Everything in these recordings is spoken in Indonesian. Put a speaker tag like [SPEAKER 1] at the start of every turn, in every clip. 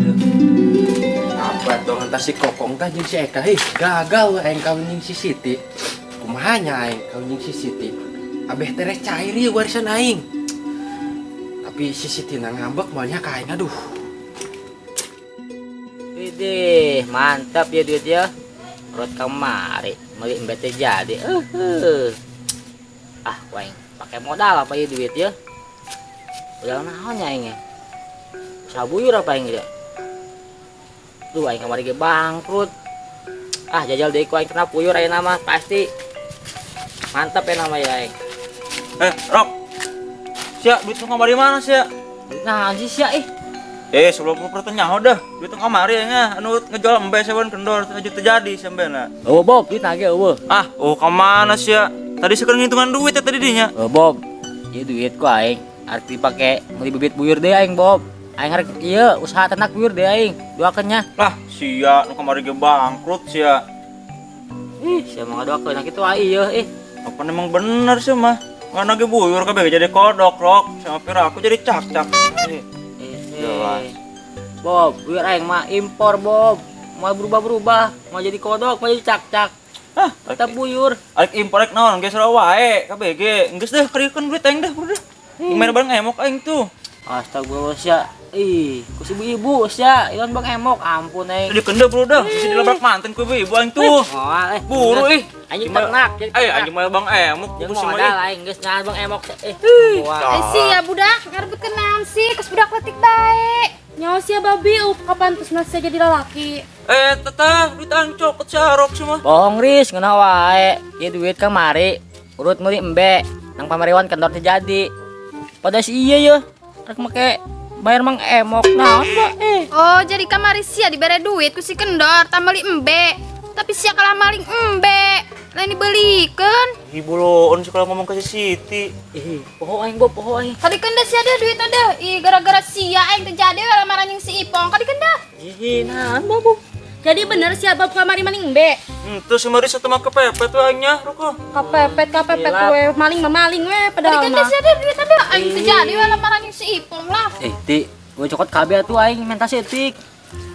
[SPEAKER 1] Aduh. Apa dong entah si Kokong tah jeung si Eka gagal aing kawin jeung si Siti. Kumahanya aing kawin jeung si Siti. Abeh teh cair ieu warisan aing. Tapi si Siti ngambek moalnya ka aing aduh.
[SPEAKER 2] Widih, mantap ya duit ya. Perut kemari, meli embet jadi. Ah, waing pakai modal apa ya duit ya? Udah naonnya aing ya? Sabuyur apa aing ya? Duh, aing kamari ge bangkrut. Ah, jajal deui ku aing kena puyur ayeuna mah pasti. Mantap ya nama ya aing.
[SPEAKER 3] Rok. Sia, duit kamari mana sia?
[SPEAKER 2] Nah, si sia
[SPEAKER 3] Sebelum lu pertanyaan dah, duit kamari nya anu ngejual embe saban kendor aju terjadi sampeuna.
[SPEAKER 2] Oh, Bob, duit nage eueuh.
[SPEAKER 3] Ka mana sia? Tadi sekarang ngitungan duit ya tadi dinya.
[SPEAKER 2] Oh, Bob. Ieu duit ku aing arek dipake meuli bibit buyur deui aing, Bob. Aing harek ieu usaha ternak buyur deui aing. Doakeun nya.
[SPEAKER 3] Lah, sia nu kamari ge bangkrut sia.
[SPEAKER 2] Sia mah ngadoakeun kitu ieu
[SPEAKER 3] Apa memang bener sih mah? Ngana ge buyur kabeh jadi kodok, Rok. Sama pira aku jadi cak-cak. Jelas.
[SPEAKER 2] Bob, buyur aing mah impor, Bob. Mau berubah-berubah, mau jadi kodok, mau jadi cak-cak. Tetap buyur.
[SPEAKER 3] Arek impor rek naon ge sarua wae kabeh ge. Geus deh karieun duit aing dah, bro. Gimana bareng emok aing tuh.
[SPEAKER 2] Astagfirullah sia. Ku si ibu sia, ieu bang emok, ampun aing.
[SPEAKER 3] Di kendeu bro dah, bisa dilabrak manten ku ibu aing tuh. Buru
[SPEAKER 2] anjing ternak.
[SPEAKER 3] Anjing mah bang emok
[SPEAKER 2] ku si modal aing geus nyahan bang emok.
[SPEAKER 4] Sia budak, ngarebutkeun naon sih? Geus budak letik bae. Nyawa sia babi kapantusna sia jadi lalaki.
[SPEAKER 3] Teteh, duit aing cokot sarok semua.
[SPEAKER 2] Bohong ris, ngeunah wae. Ieu duit kamari, urut meuli embe, nang pamariwan kendor teh jadi. Pada si iya ya, rek make bayar mang emok naon Mbak
[SPEAKER 4] Oh, jadi kamari sia dibere duit ku si kendor tambali embe. Tapi sia kalah maling embe. Lain dibelikeun.
[SPEAKER 3] Ibu loon sekolah ngomong ke si Siti.
[SPEAKER 2] Poho aing Bob, poho aing.
[SPEAKER 4] Kadi kendeh sia deh duit ada. Gara-gara sia aing terjadi lamaran jeung si Ipong. Kadi kendeh.
[SPEAKER 2] Naon Bob?
[SPEAKER 4] Jadi bener sia bab kamari maling embe.
[SPEAKER 3] Terus si Mari satu mah kepepet tuh aingnya, Roko.
[SPEAKER 4] Kepepet we maling we padahal mah. Kadi kendeh sia deh duit ada. Aing terjadi lamaran jeung si Ipong lah.
[SPEAKER 2] Ti, gua cokot kabeh atuh aing minta setik.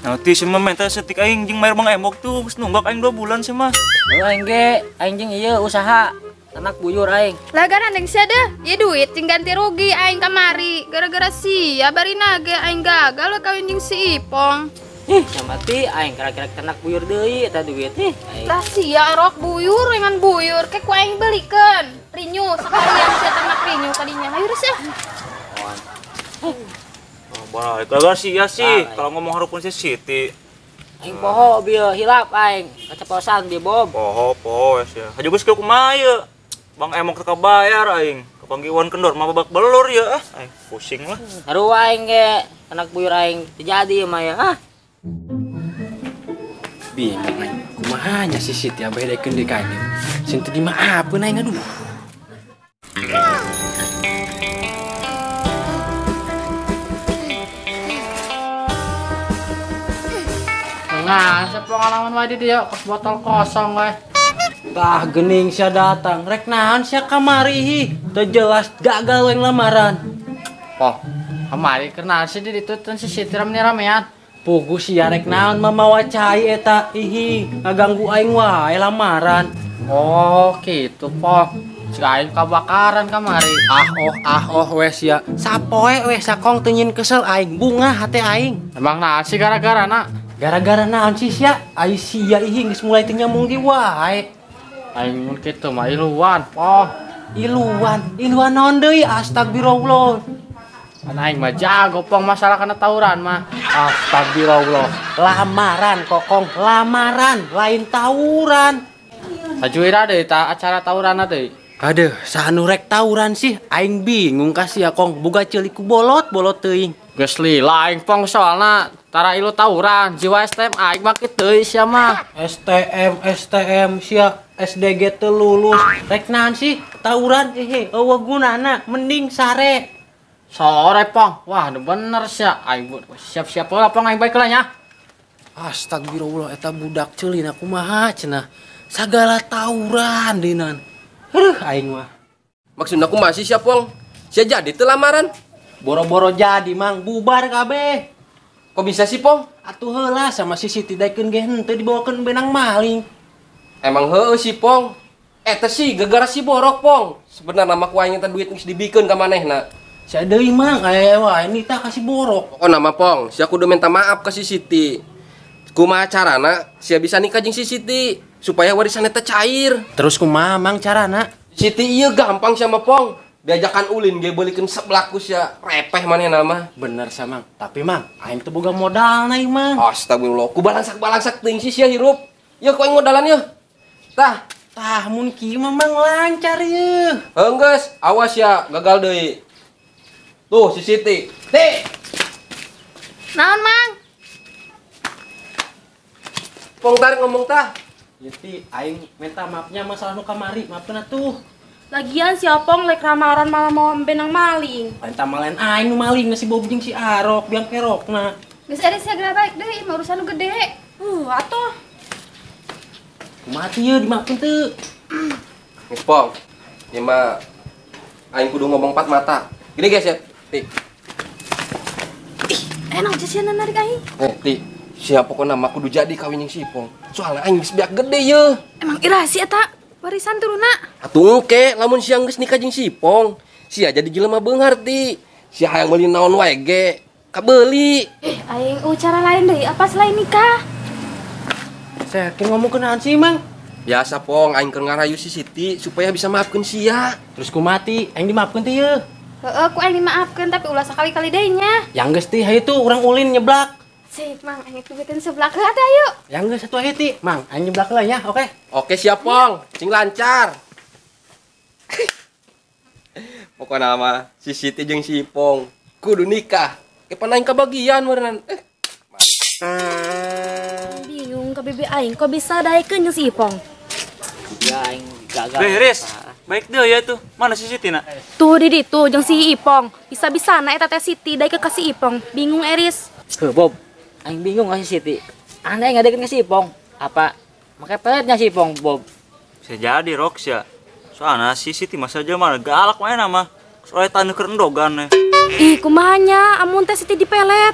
[SPEAKER 3] Nanti semua minta setik aing jeung bayar bang emok tuh geus nunggak aing 2 bulan sih mah.
[SPEAKER 2] Aing ge aing jeung ieu usaha ternak buyur aing.
[SPEAKER 4] Lah gara neng sia deh, ieu duit jeung ganti rugi aing kamari. Gara-gara sia bari nage aing gagal we kawin jeung si Ipong.
[SPEAKER 2] Samati aing kira-kira ternak buyur deui eta duit
[SPEAKER 4] Lah sia rok buyur dengan buyur ke ku aing belikeun. Rinyu sakalian sia ternak rinyu kadinya. Hayu ris ya.
[SPEAKER 3] Balik gara sia sih kalau ngomong harupun si Siti.
[SPEAKER 2] Aing poho bieu hilap aing kaceposan di Bob.
[SPEAKER 3] Poho ya. Haja geus kieu kumaha ieu? Bang emok teu kabayar aing. Kapanggiwan kendor mah babak belur ya. Aing pusing lah.
[SPEAKER 2] Haru aing ge ternak buyur aing terjadi mah ya.
[SPEAKER 1] Bingung aing. Kumahanya si Siti abeh daekeun deui ka aing. Sing teu dimaapeun aing aduh.
[SPEAKER 5] Nah, pengalaman wae di dia kos botol kosong we.
[SPEAKER 1] Tah geuning sia datang, rek naon sia kamari teu jelas gagal we lamaran.
[SPEAKER 5] Poh, kamari kenal sih di ditutun si Siti rame-ramean.
[SPEAKER 1] Pugu sia rek naon mamawa cai eta ngaganggu aing wae lamaran.
[SPEAKER 5] Oh, gitu poh. Cika aing kabakaran kamari.
[SPEAKER 1] We sia. Sapoe we sakong teu nyin kesel aing, bunga hate aing.
[SPEAKER 5] Emang nah sih gara-gara nak?
[SPEAKER 1] Gara-gara naon sih sia? Ai sia geus mulai teu nyambung di wae.
[SPEAKER 5] Aing mun kitu mah iluan poh.
[SPEAKER 1] Iluan naon deui? Astagfirullah.
[SPEAKER 5] Kan aing mah jago pong masalah kana tawuran mah.
[SPEAKER 1] Astagfirullah. Lamaran kokong, lamaran lain tawuran.
[SPEAKER 5] Sajuira deui ta acara tawuran deui.
[SPEAKER 1] Aduh, sanu rek tawuran sih? Aing bingung kasih ya kong boga ceulik ku bolot teuing.
[SPEAKER 5] Geus lila aing pong soalna tara ilu tawuran jiwa STM aing mah kitu sia mah.
[SPEAKER 1] STM sia SDG teu lulus. Rek naon sih tawuran eueuh gunana mending sare.
[SPEAKER 5] Sore pong. Wah, bener sia aing siap-siap heula pong aing baik nya.
[SPEAKER 1] Astagfirullah eta budak ceulina kumaha cenah. Sagala tawuran dinan. Aing mah.
[SPEAKER 6] Maksudna kumaha sih sia Pong? Sia jadi teu lamaran?
[SPEAKER 1] Boro-boro jadi mang bubar kabeh. Kok bisa sih, Pong?
[SPEAKER 5] Atuh heula sama si Siti daekeun ge henteu dibawakeun benang maling.
[SPEAKER 1] Emang heueuh sih, Pong. Eta sih gara-gara si Borok, Pong. Sebenarnya mah ku aing teh duit geus dibikeun ka manehna.
[SPEAKER 5] Sia deui mang aya wae ini tah kasih borok.
[SPEAKER 1] Pokona mah, Pong, sia kudu minta maaf ka si Siti. Kumaha carana sia bisa nikah jeung si Siti supaya warisan eta cair.
[SPEAKER 5] Terus kumaha mang carana?
[SPEAKER 1] Siti ieu gampang sama Pong. Diajakan ulin ge beulikeun seblak ku sia repeh manehna mah.
[SPEAKER 5] Bener samang. Tapi mang aing teu boga modal na ieu mang.
[SPEAKER 1] Astagfirullah, ku balangsak-balangsak teuing si sia hirup. Yeuh ku aing modalan yeuh. Tah,
[SPEAKER 5] Tah mun kieu mah mang lancar yeuh.
[SPEAKER 1] geus, awas ya gagal deui. Tuh si Siti. Ti.
[SPEAKER 4] Naon, Mang?
[SPEAKER 1] Pong tarik ngomong tah.
[SPEAKER 5] Ieu ti aing minta maafnya masalah nu kamari, maafkeun atuh.
[SPEAKER 6] Lagian si Opong lek ramaran malah mau benang maling.
[SPEAKER 5] Lain tamalen aing nu maling nasi bob jeung si Arok biang kerokna.
[SPEAKER 4] Geus eres segera baik deui, mah urusan nu gede.
[SPEAKER 6] Atuh.
[SPEAKER 5] Kumaha teh yeuh dimaafkeun teu?
[SPEAKER 1] Nih Pong. Ieu mah aing kudu ngomong empat mata. Gini guys ya. Ti.
[SPEAKER 6] Enak aja sih narik aing.
[SPEAKER 1] Ti. Siapa pokona mah kudu jadi kawin jeung si Pong. Soalnya aing geus biak gede yeuh.
[SPEAKER 4] Emang irasi eta warisan turuna.
[SPEAKER 1] Atuh engke lamun siang geus nikah jeung si Pong. Sia jadi jelema beunghar ti. Sia hayang meuli naon wae ge. Kabeuli.
[SPEAKER 6] Aing cara lain deh, apa selain nikah?
[SPEAKER 5] Saya yakin ngomong kenaan sih mang.
[SPEAKER 1] Biasa Pong aing keur ngarayu si Siti supaya bisa maafkeun sia.
[SPEAKER 5] Terus kumaha ti aing dimaafkeun teh yeuh.
[SPEAKER 4] Heeh, ku aing dimaafkeun tapi ulah sakali-kali deui nya.
[SPEAKER 5] Yang geus ti hayu tuh urang ulin nyeblak.
[SPEAKER 4] Sip, Mang, aing itu bikin sebelah ke atuh ayo.
[SPEAKER 5] Yang geus satu hayu ti, mang aing nyeblak lah ya, oke.
[SPEAKER 1] Oke siap Pong, cing lancar. Pokoknya mah si Siti jeung si Pong kudu nikah. Kepan aing kebagian meureun.
[SPEAKER 6] Bingung ke bibi aing, kok bisa daekeun jeung si Ipong?
[SPEAKER 2] Ya aing gagal.
[SPEAKER 3] Beres. Baik deh ya tuh. Mana si Siti nak?
[SPEAKER 6] Tuh di ditu jeung si Ipong. Bisa-bisana eta teh Siti daekeun ka si Ipong. Bingung Eris.
[SPEAKER 2] Heuh, Bob. Aing bingung ka si Siti. Anda yang ngadekeun ka si Ipong. Apa make peletnya si Ipong, Bob?
[SPEAKER 3] Bisa jadi Rox ya. Soalnya si Siti masa aja mah galak main nama. Soalnya tanda kerendogan ya.
[SPEAKER 6] Ih, kumahanya amun teh Siti dipelet.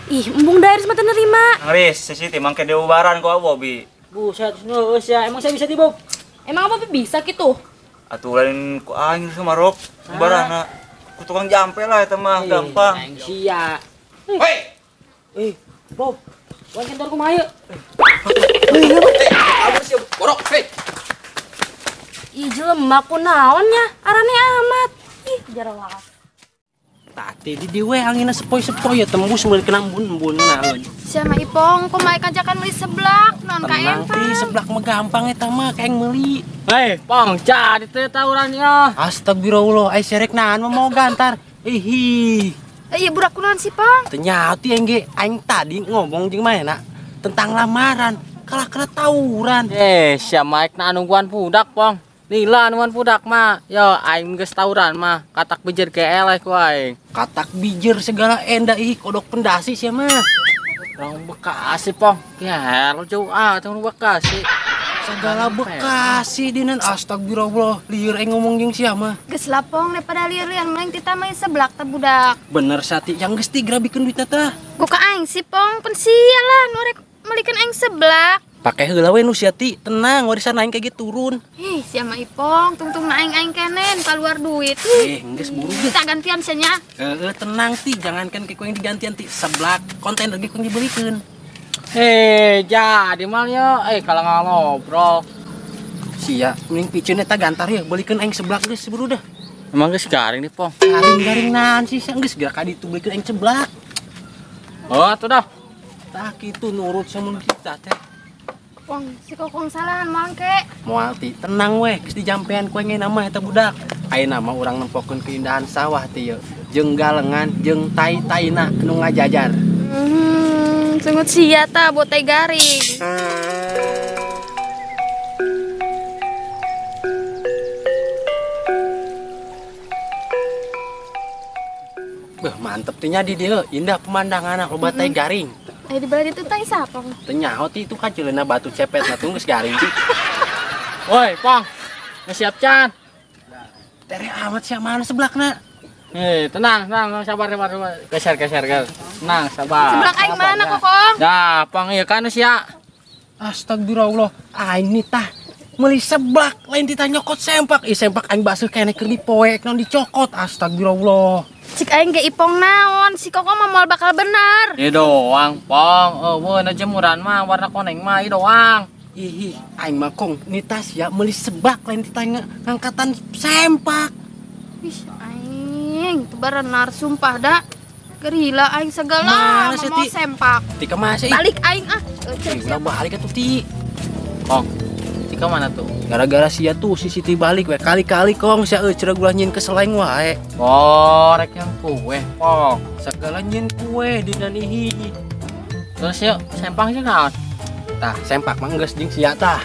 [SPEAKER 6] Ih, embung da Eris mah teu nerima.
[SPEAKER 3] Ngeris si Siti mangke diubaran ku Bobi.
[SPEAKER 2] Buset, geus ya. Emang saya bisa di Bob?
[SPEAKER 6] Emang apa bisa gitu?
[SPEAKER 3] Atuh lain ku aing sama Rox. Ubarana. Ku tukang jampe lah eta mah gampang.
[SPEAKER 2] Aing sia.
[SPEAKER 1] Hei,
[SPEAKER 2] Bob. Wan kantor kumaha yeuh?
[SPEAKER 1] abur si Borok, hei.
[SPEAKER 6] Ih, jelema kunaonnya? Arane amat. Ih, jarawas.
[SPEAKER 5] Tati di diwe angina sepoi-sepoi ya tembus meuli kena embun-embun naon.
[SPEAKER 4] Sia mah Ipong, kumaha kajakan meuli seblak, naon ka
[SPEAKER 5] Tenang ti
[SPEAKER 4] empang.
[SPEAKER 5] seblak mah gampang eta mah kaeng meuli.
[SPEAKER 2] Hei, Pong, jadi teh tawuran ya.
[SPEAKER 5] Astagfirullah, ai serek nahan mah mau gantar. Ihi.
[SPEAKER 4] Iya budak kunaon sih, Pong?
[SPEAKER 5] Ternyata yang ge aing tadi ngomong jeung mana tentang lamaran, kalah kena tawuran.
[SPEAKER 2] Sia Mike na nungguan budak, Pong. Lila nungguan budak mah. Yo, aing geus tawuran mah. Katak bejer ke eleh ku aing.
[SPEAKER 5] Katak bijer segala enda ih kodok pendasi sia mah.
[SPEAKER 2] Orang Bekasi, Pong. Ya, lo jauh tong Bekasi.
[SPEAKER 5] Segala Bekasi dinan astagfirullah, lieur aing ngomong jeung sia mah.
[SPEAKER 4] Geus lah, Pong, daripada lieur-lieur mending kita main seblak teh budak.
[SPEAKER 5] Bener Sati, yang geus ti grabikeun duit teh.
[SPEAKER 4] Ku ka aing sih, Pong, pen sia lah nu rek meulikeun aing seblak.
[SPEAKER 5] Pake heula we nu sia ti, tenang warisan aing kayak gitu turun.
[SPEAKER 4] Ih, sia mah Ipong, tungtung na aing kenen keluar duit.
[SPEAKER 5] Geus buru ge.
[SPEAKER 4] Kita gantian sia nya.
[SPEAKER 5] Tenang ti, jangankan ke yang digantian ti seblak, kontainer ge kuing dibelikeun.
[SPEAKER 2] Hei, jadi mal yo. Kalau ngobrol.
[SPEAKER 5] Sia, mending piceun eta gantar ya, belikeun aing seblak geus buru dah.
[SPEAKER 2] Emang geus garing nih, Pong.
[SPEAKER 5] Garing-garing naon sih, geus gerak ka ditu belikeun aing seblak.
[SPEAKER 2] Oh, tuh dah.
[SPEAKER 5] Tah kitu nurut samun kita teh.
[SPEAKER 4] Pong, si Kokong salahan mangke.
[SPEAKER 5] Moal ti, tenang we, geus dijampean ku aing nama eta budak. Ayeuna mah urang nempokeun keindahan sawah teh yeuh. Jeung galengan, jeung tai-taina anu ngajajar.
[SPEAKER 4] Sungut sia ta botai garing.
[SPEAKER 5] Beuh, mantep teh nya di dieu, indah pemandanganna loba tai garing.
[SPEAKER 4] Di balik itu tai sapa?
[SPEAKER 5] Teu nyaho ti itu kaceuleuna batu cepet na teh geus garing ti.
[SPEAKER 2] Woi, Pong. Siap can.
[SPEAKER 5] Tere amat sia mana seblakna.
[SPEAKER 2] Hei, tenang, sabar. Geser. Nang sabar.
[SPEAKER 4] Sebelah aing mana kokong?
[SPEAKER 2] Dah, pang ieu kan sia.
[SPEAKER 5] Astagfirullah, aing nih tah meuli seblak lain ditanya nyokot sempak. Sempak aing basuh kene keur dipoek non dicokot. Astagfirullah.
[SPEAKER 4] Cik aing ge ipong naon, si kokong mah moal bakal benar.
[SPEAKER 2] Ieu doang, Pong. Eueuh na jemuran mah warna koneng mah ieu doang.
[SPEAKER 5] Ih, aing mah kong nitas ya meuli sebak lain ditanya ngangkatan sempak.
[SPEAKER 4] Ih, aing tebarenar sumpah da. Gerila aing segala
[SPEAKER 5] Mana sih,
[SPEAKER 4] mau
[SPEAKER 5] Ti?
[SPEAKER 4] sempak.
[SPEAKER 5] Tika masih.
[SPEAKER 4] Balik aing ah.
[SPEAKER 5] Udah balik atuh Ti.
[SPEAKER 2] Pong. Tika mana tuh?
[SPEAKER 5] Gara-gara sia tuh si Siti balik we kali-kali kong sia cenah gula nyin keseleng wae.
[SPEAKER 2] Oh, rek yang kue, Pong.
[SPEAKER 5] Segala nyin kue dina nihi.
[SPEAKER 2] Terus yuk, sempang sih naon?
[SPEAKER 5] Tah, sempak mah geus jeung sia tah.